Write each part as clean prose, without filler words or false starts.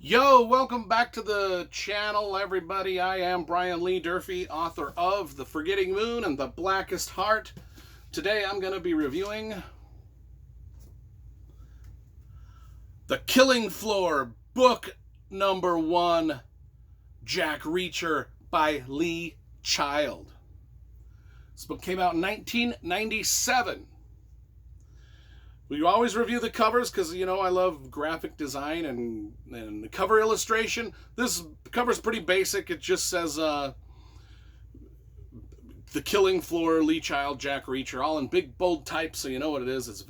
Yo, welcome back to the channel, everybody. I am Brian Lee Durfee, author of The Forgetting Moon and The Blackest Heart. Today I'm going to be reviewing The Killing Floor, book number 1, Jack Reacher by Lee Child. This book came out in 1997. We always review the covers because, I love graphic design and the cover illustration. This cover's pretty basic. It just says The Killing Floor, Lee Child, Jack Reacher, all in big, bold type, so you know what it is. It's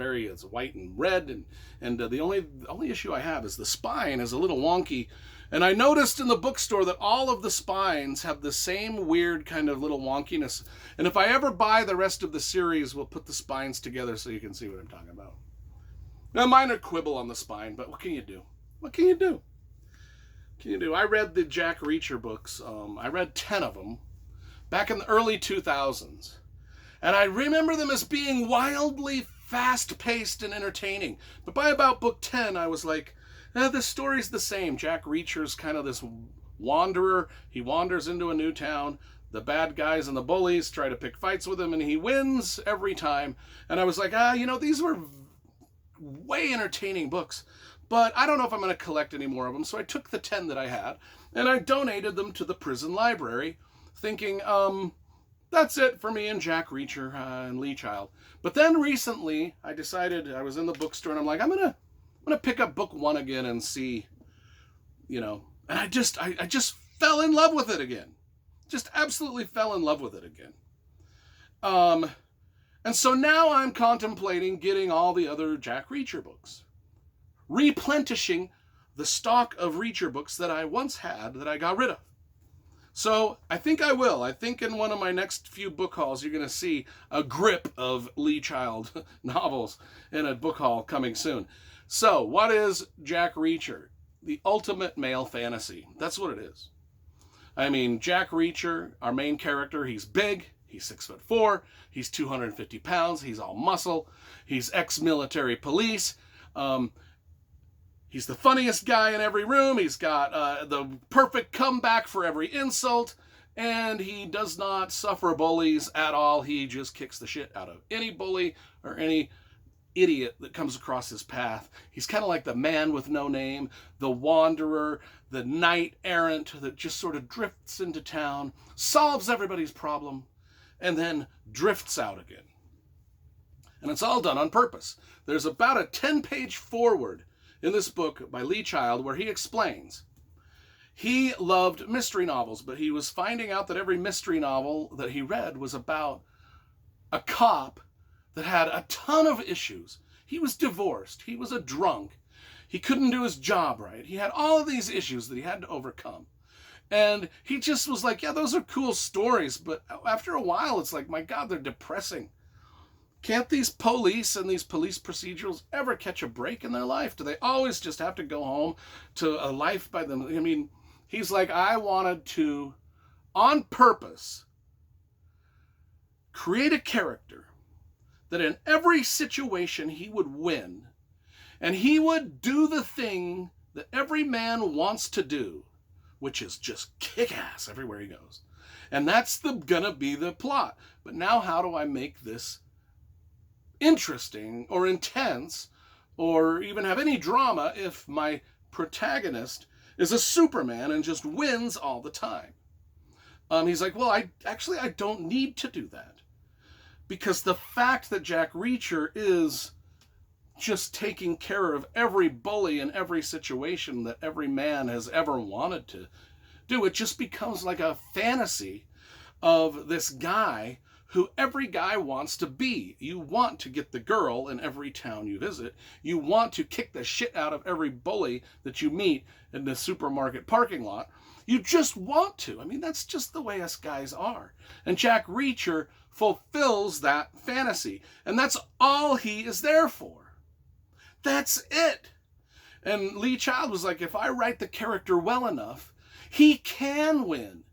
white and red, and the only issue I have is the spine is a little wonky. And I noticed in the bookstore that all of the spines have the same weird kind of little wonkiness. And if I ever buy the rest of the series, we'll put the spines together so you can see what I'm talking about. Now, minor quibble on the spine, but what can you do? What can you do? I read the Jack Reacher books. I read 10 of them back in the early 2000s. And I remember them as being wildly fast-paced and entertaining. But by about book 10, I was like, the story's the same. Jack Reacher's kind of this wanderer. He wanders into a new town. The bad guys and the bullies try to pick fights with him, and he wins every time. And I was like, these were way entertaining books, but I don't know if I'm going to collect any more of them. So I took the 10 that I had and I donated them to the prison library, thinking, that's it for me and Jack Reacher and Lee Child. But then recently I decided, I was in the bookstore and I'm like, I'm gonna pick up book 1 again and see, and I just fell in love with it again. Just absolutely fell in love with it again. And so now I'm contemplating getting all the other Jack Reacher books, replenishing the stock of Reacher books that I once had that I got rid of. So I think I will. I think in one of my next few book hauls, you're going to see a grip of Lee Child novels in a book haul coming soon. So what is Jack Reacher? The ultimate male fantasy. That's what it is. I mean, Jack Reacher, our main character, he's big. He's 6'4", he's 250 pounds, he's all muscle, he's ex-military police, he's the funniest guy in every room, he's got the perfect comeback for every insult, and he does not suffer bullies at all. He just kicks the shit out of any bully or any idiot that comes across his path. He's kind of like the man with no name, the wanderer, the knight errant that just sort of drifts into town, solves everybody's problem, and then drifts out again. And it's all done on purpose. There's about a 10-page foreword in this book by Lee Child where he explains he loved mystery novels, but he was finding out that every mystery novel that he read was about a cop that had a ton of issues. He was divorced. He was a drunk. He couldn't do his job right. He had all of these issues that he had to overcome. And he just was like, yeah, those are cool stories, but after a while, it's like, my God, they're depressing. Can't these police and these police procedurals ever catch a break in their life? Do they always just have to go home to a life by them? I mean, he's like, I wanted to, on purpose, create a character that in every situation he would win, and he would do the thing that every man wants to do, which is just kick ass everywhere he goes. And that's gonna be the plot. But now how do I make this interesting or intense or even have any drama if my protagonist is a Superman and just wins all the time? He's like, well, I don't need to do that. Because the fact that Jack Reacher is just taking care of every bully in every situation that every man has ever wanted to do, it just becomes like a fantasy of this guy who every guy wants to be. You want to get the girl in every town you visit. You want to kick the shit out of every bully that you meet in the supermarket parking lot. You just want to. I mean, that's just the way us guys are. And Jack Reacher fulfills that fantasy. And that's all he is there for. That's it. And Lee Child was like, if I write the character well enough, he can win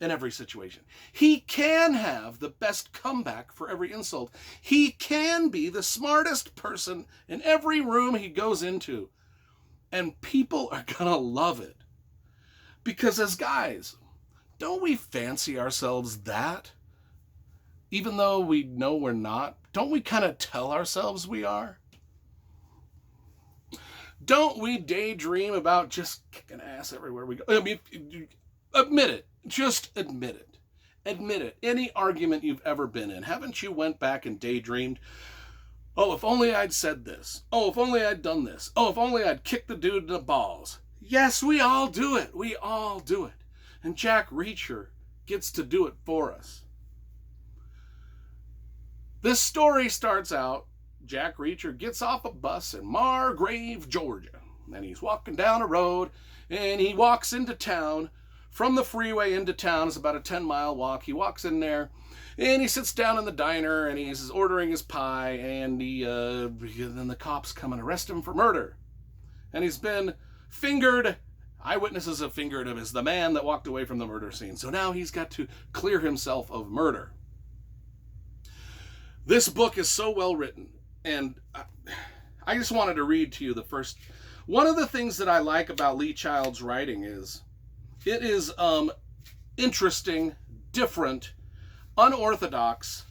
in every situation. He can have the best comeback for every insult. He can be the smartest person in every room he goes into. And people are gonna love it. Because as guys, don't we fancy ourselves that? Even though we know we're not, don't we kind of tell ourselves we are? Don't we daydream about just kicking ass everywhere we go? I mean, admit it. Just admit it. Admit it. Any argument you've ever been in, haven't you went back and daydreamed? Oh, if only I'd said this. Oh, if only I'd done this. Oh, if only I'd kicked the dude in the balls. Yes, we all do it. We all do it. And Jack Reacher gets to do it for us. This story starts out, Jack Reacher gets off a bus in Margrave, Georgia. And he's walking down a road, and he walks into town. From the freeway into town is about a 10-mile walk. He walks in there, and he sits down in the diner, and he's ordering his pie, and then the cops come and arrest him for murder. And he's been fingered. Eyewitnesses have fingered him as the man that walked away from the murder scene. So now he's got to clear himself of murder. This book is so well written, and I just wanted to read to you the first. One of the things that I like about Lee Child's writing is it is interesting, different, unorthodox,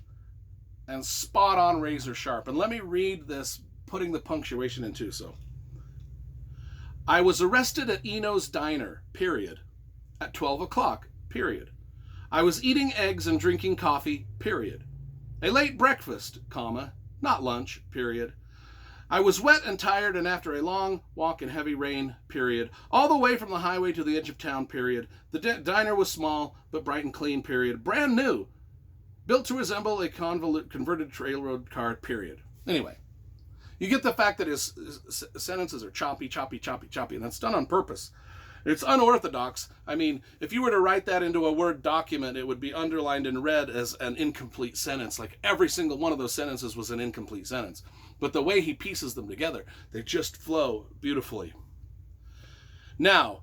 and spot on, razor sharp. And let me read this, putting the punctuation in too. So, I was arrested at Eno's Diner, period, at 12 o'clock, period. I was eating eggs and drinking coffee, period. A late breakfast, comma, not lunch, period. I was wet and tired, and after a long walk in heavy rain, period. All the way from the highway to the edge of town, period. The diner was small, but bright and clean, period. Brand new. Built to resemble a converted railroad car, period. Anyway, you get the fact that his sentences are choppy, and that's done on purpose. It's unorthodox. I mean, if you were to write that into a Word document, it would be underlined in red as an incomplete sentence. Like every single one of those sentences was an incomplete sentence. But the way he pieces them together, they just flow beautifully. Now,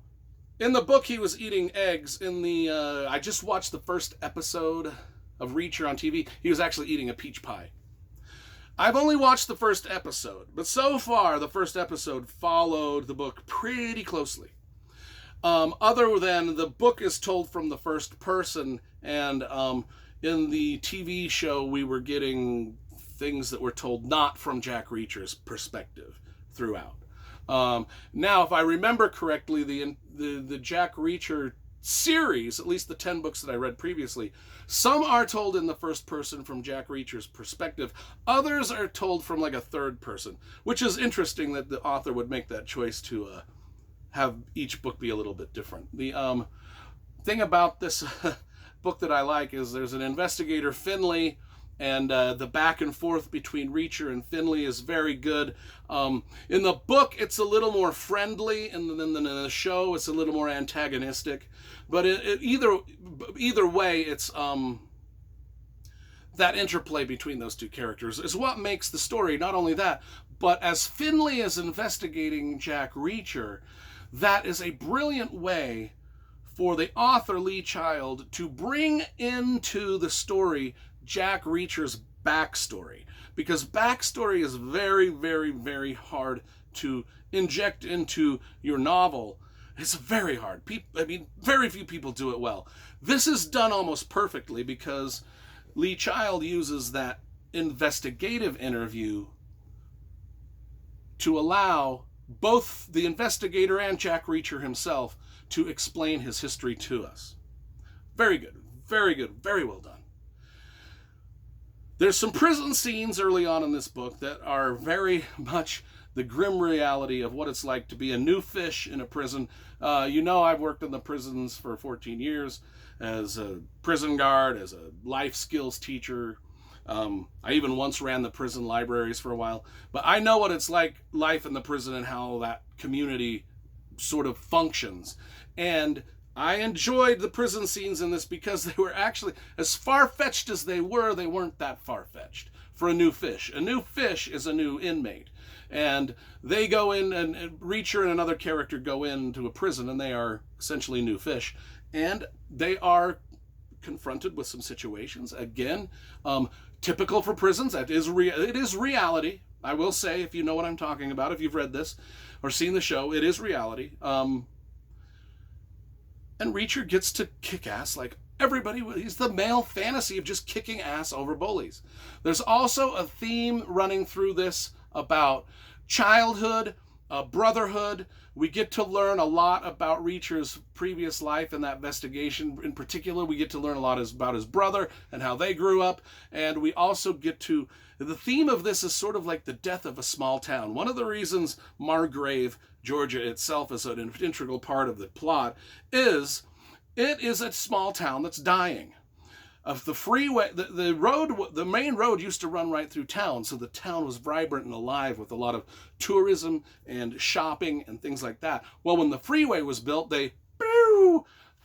in the book, he was eating eggs. I just watched the first episode of Reacher on TV. He was actually eating a peach pie. I've only watched the first episode, but so far, the first episode followed the book pretty closely. Other than the book is told from the first person, and in the TV show, we were getting things that were told not from Jack Reacher's perspective throughout. Now, if I remember correctly, the Jack Reacher series, at least the 10 books that I read previously, some are told in the first person from Jack Reacher's perspective. Others are told from like a third person, which is interesting that the author would make that choice to have each book be a little bit different. The thing about this book that I like is there's an investigator, Finley, and the back and forth between Reacher and Finley is very good. In the book, it's a little more friendly, and then in the show, it's a little more antagonistic. But either way, it's that interplay between those two characters is what makes the story. Not only that, but as Finley is investigating Jack Reacher, that is a brilliant way for the author, Lee Child, to bring into the story Jack Reacher's backstory. Because backstory is very, very, very hard to inject into your novel. It's very hard. Very few people do it well. This is done almost perfectly because Lee Child uses that investigative interview to allow both the investigator and Jack Reacher himself to explain his history to us. Very good, very well done. There's some prison scenes early on in this book that are very much the grim reality of what it's like to be a new fish in a prison. I've worked in the prisons for 14 years as a prison guard, as a life skills teacher. I even once ran the prison libraries for a while. But I know what it's like, life in the prison, and how that community sort of functions. And I enjoyed the prison scenes in this because they were actually, as far-fetched as they weren't that far-fetched for a new fish. A new fish is a new inmate. And they go in, and Reacher and another character go into a prison, and they are essentially new fish. And they are confronted with some situations. Again, typical for prisons. It is reality. I will say, if you know what I'm talking about, if you've read this or seen the show, it is reality. And Reacher gets to kick ass like everybody. He's the male fantasy of just kicking ass over bullies. There's also a theme running through this about childhood, brotherhood. We get to learn a lot about Reacher's previous life and that investigation. In particular, we get to learn a lot about his brother and how they grew up. And we also get to, the theme of this is sort of like the death of a small town. One of the reasons Margrave, Georgia itself is an integral part of the plot is it is a small town that's dying. Of the freeway, the road, the main road used to run right through town, so the town was vibrant and alive with a lot of tourism and shopping and things like that. Well, when the freeway was built,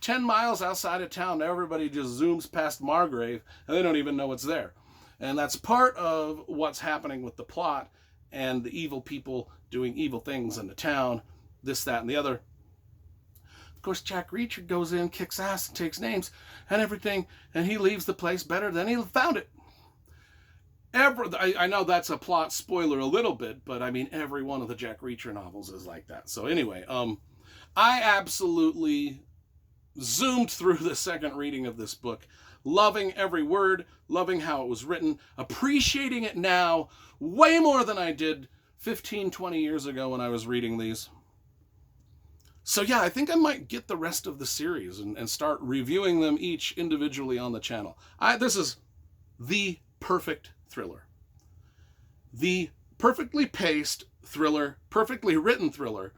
10 miles outside of town, everybody just zooms past Margrave, and they don't even know it's there. And that's part of what's happening with the plot and the evil people doing evil things in the town, this, that, and the other. Of course, Jack Reacher goes in, kicks ass, and takes names and everything, and he leaves the place better than he found it. I know that's a plot spoiler a little bit, but I mean, every one of the Jack Reacher novels is like that. So anyway, I absolutely zoomed through the second reading of this book, loving every word, loving how it was written, appreciating it now way more than I did 15, 20 years ago when I was reading these. So yeah, I think I might get the rest of the series and start reviewing them each individually on the channel. This is the perfect thriller. The perfectly paced thriller, perfectly written thriller,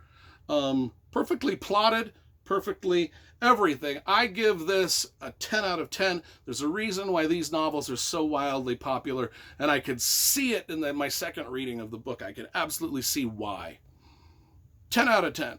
perfectly plotted, perfectly everything. I give this a 10 out of 10. There's a reason why these novels are so wildly popular, and I could see it in my second reading of the book. I could absolutely see why. 10 out of 10.